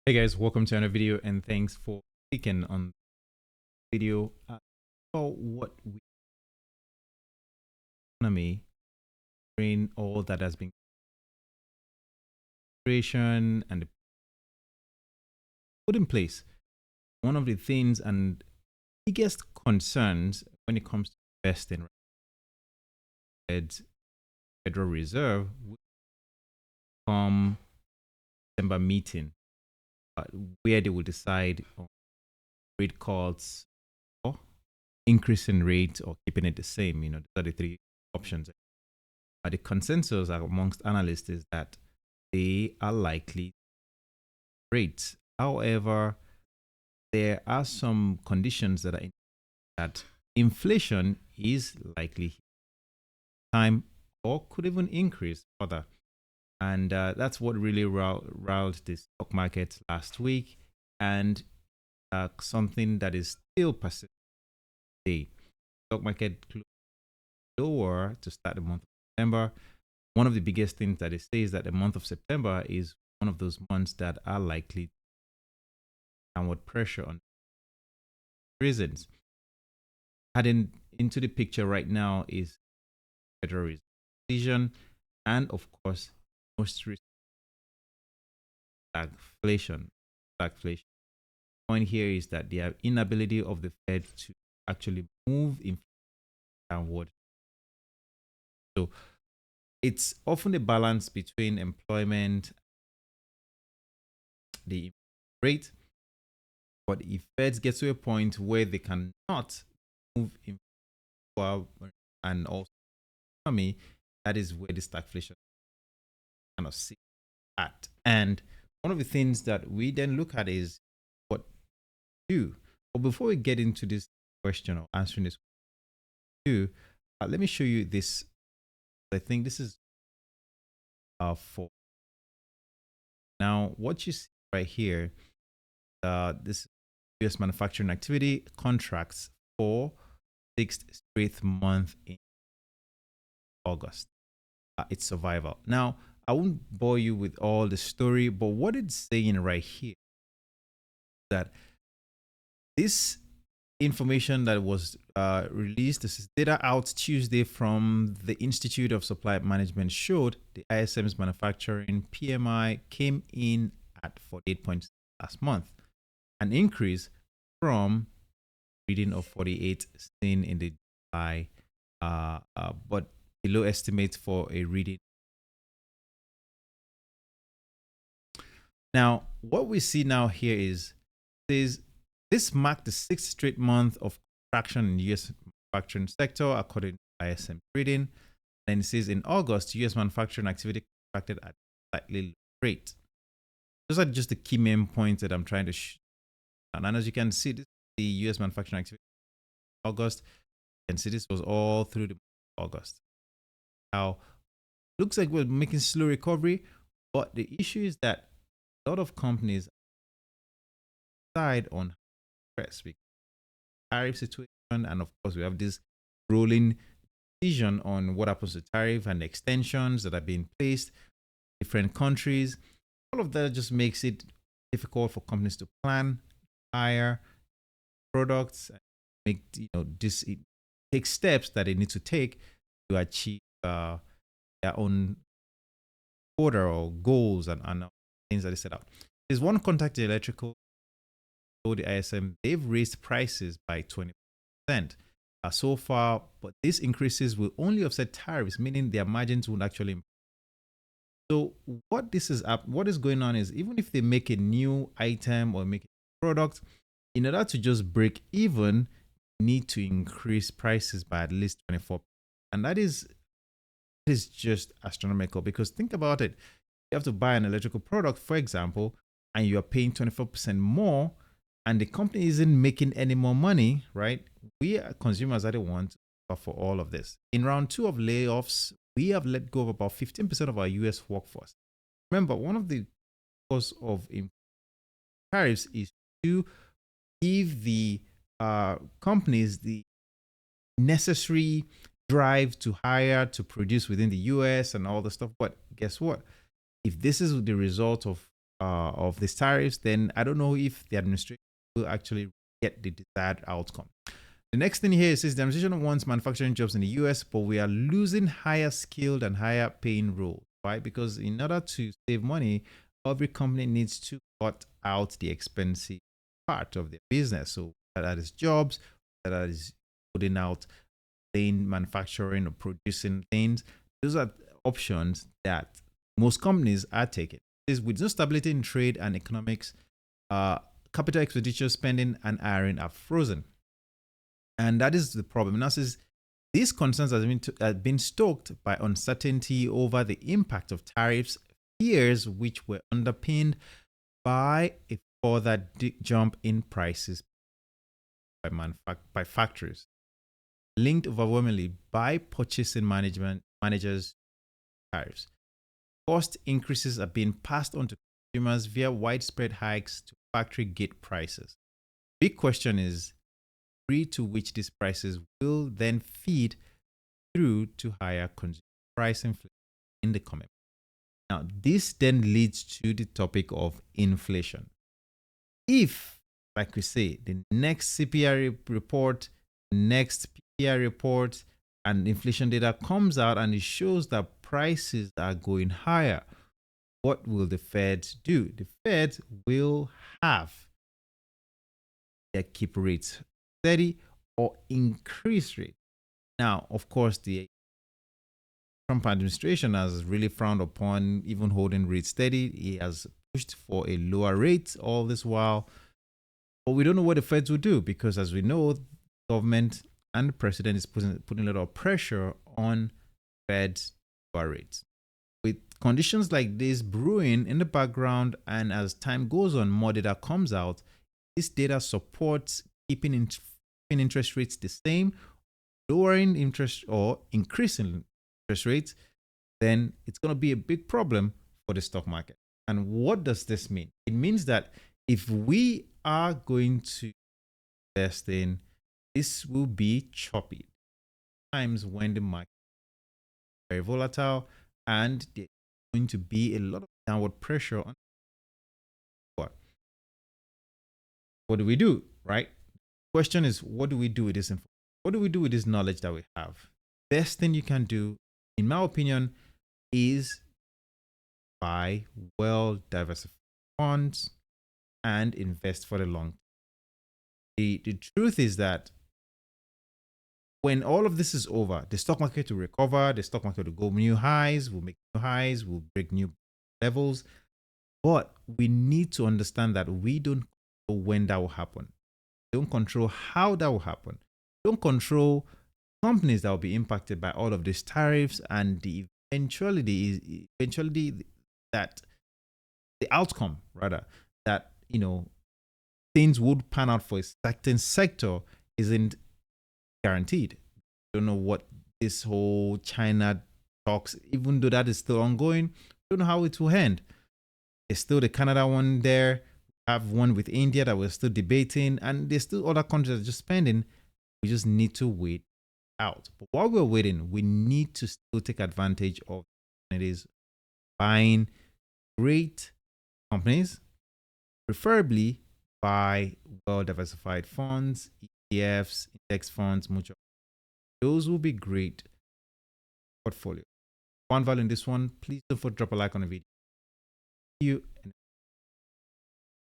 Hey guys, welcome to another video and thanks for clicking on the video about what we economy bring all that has been creation and put in place. One of the things and biggest concerns when it comes to investing at Federal Reserve will come December meeting where they will decide on rate cuts or increasing rate or keeping it the same. These are the three options. The consensus amongst analysts is that they are likely rates. However, there are some conditions that are in that inflation is likely time or could even increase further. And that's what really riled the stock market last week, and something that is still persistent today. Stock market closed lower to start the month of September. One of the biggest things that it says that the month of September is one of those months that are likely downward pressure on reasons. Adding into the picture right now is Federal Reserve decision, and of course, most recent stagflation. Stagflation. Point here is that the inability of the Fed to actually move inflation downward. So it's often a balance between employment, the rate, but if Feds get to a point where they cannot move inflation and also economy, that is where the stagflation kind of sits at. And one of the things that we then look at is what to do. But before we get into this question or answering this question, let me show you this. I think this is for now. What you see right here, this U.S. manufacturing activity contracts for sixth straight month in August. It's survival. Now, I won't bore you with all the story, but what it's saying right here that this information that was released, this is data out Tuesday from the Institute of Supply Management, showed the ISM's manufacturing PMI came in at 48 points last month, an increase from reading of 48 seen in the July, but below estimates for a reading. Now, what we see now here is this marked the sixth straight month of contraction in the U.S. manufacturing sector, according to ISM reading. And it says in August, U.S. manufacturing activity contracted at a slightly low rate. Those are just the key main points that I'm trying to show. And as you can see, this is the U.S. manufacturing activity in August. You can see this was all through the month of August. Now, looks like we're making slow recovery, but the issue is that a lot of companies decide on stress because tariff situation, and of course we have this rolling decision on what happens to tariff and extensions that are being placed in different countries. All of that just makes it difficult for companies to plan, hire products, and make this take steps that they need to take to achieve their own order or goals and things that they set out. There's one contact electrical, the ISM, they've raised prices by 20% so far, but these increases will only offset tariffs, meaning their margins won't actually improve. So what is going on is, even if they make a new item or make a product, in order to just break even, need to increase prices by at least 24%. And that is just astronomical, because think about it. You have to buy an electrical product, for example, and you are paying 24% more, and the company isn't making any more money, right? We consumers are the ones for all of this. In round 2 of layoffs, we have let go of about 15% of our US workforce. Remember, one of the cause of tariffs is to give the companies the necessary drive to hire, to produce within the US and all the stuff. But guess what? If this is the result of of these tariffs, then I don't know if the administration will actually get the desired outcome. The next thing here is the administration wants manufacturing jobs in the US, but we are losing higher skilled and higher paying roles. Why? Because in order to save money, every company needs to cut out the expensive part of their business. So that is jobs, that is putting out thing manufacturing or producing things. Those are options that most companies are taking. With no stability in trade and economics, capital expenditure spending and hiring are frozen. And that is the problem. Now, says these concerns have been stoked by uncertainty over the impact of tariffs, fears which were underpinned by a further jump in prices by factories, linked overwhelmingly by purchasing managers' tariffs. Cost increases are being passed on to consumers via widespread hikes to factory gate prices. Big question is the degree to which these prices will then feed through to higher consumer price inflation in the coming. Now, this then leads to the topic of inflation. If, like we say, the next CPI report, next PPI report, and inflation data comes out and it shows that prices are going higher, what will the Fed do? The Fed will have their keep rates steady or increase rates. Now, of course, the Trump administration has really frowned upon even holding rates steady. He has pushed for a lower rate all this while. But we don't know what the Feds will do because, as we know, the government and the president is putting a lot of pressure on Fed's lower rates. With conditions like this brewing in the background, and as time goes on, more data comes out, this data supports keeping interest rates the same, lowering interest or increasing interest rates, then it's going to be a big problem for the stock market. And what does this mean? It means that if we are going to invest in, this will be choppy times when the market is very volatile and there's going to be a lot of downward pressure on what do we do, right? Question is, what do we do with this information? What do we do with this knowledge that we have? Best thing you can do, in my opinion, is buy well diversified funds and invest for the long term. The truth is that when all of this is over, the stock market will recover, the stock market will go new highs, will make new highs, will break new levels. But we need to understand that we don't know when that will happen. We don't control how that will happen. We don't control companies that will be impacted by all of these tariffs and the eventuality that the outcome rather that things would pan out for a certain sector isn't guaranteed. Don't know what this whole China talks, even though that is still ongoing, don't know how it will end. There's still the Canada one there. We have one with India that we're still debating, and there's still other countries that are just spending. We just need to wait out. But while we're waiting, we need to still take advantage of opportunities, buying great companies, preferably buy well-diversified funds, ETFs, index funds, mutual. Those will be great portfolio. One value in this one, please don't forget to drop a like on the video. See you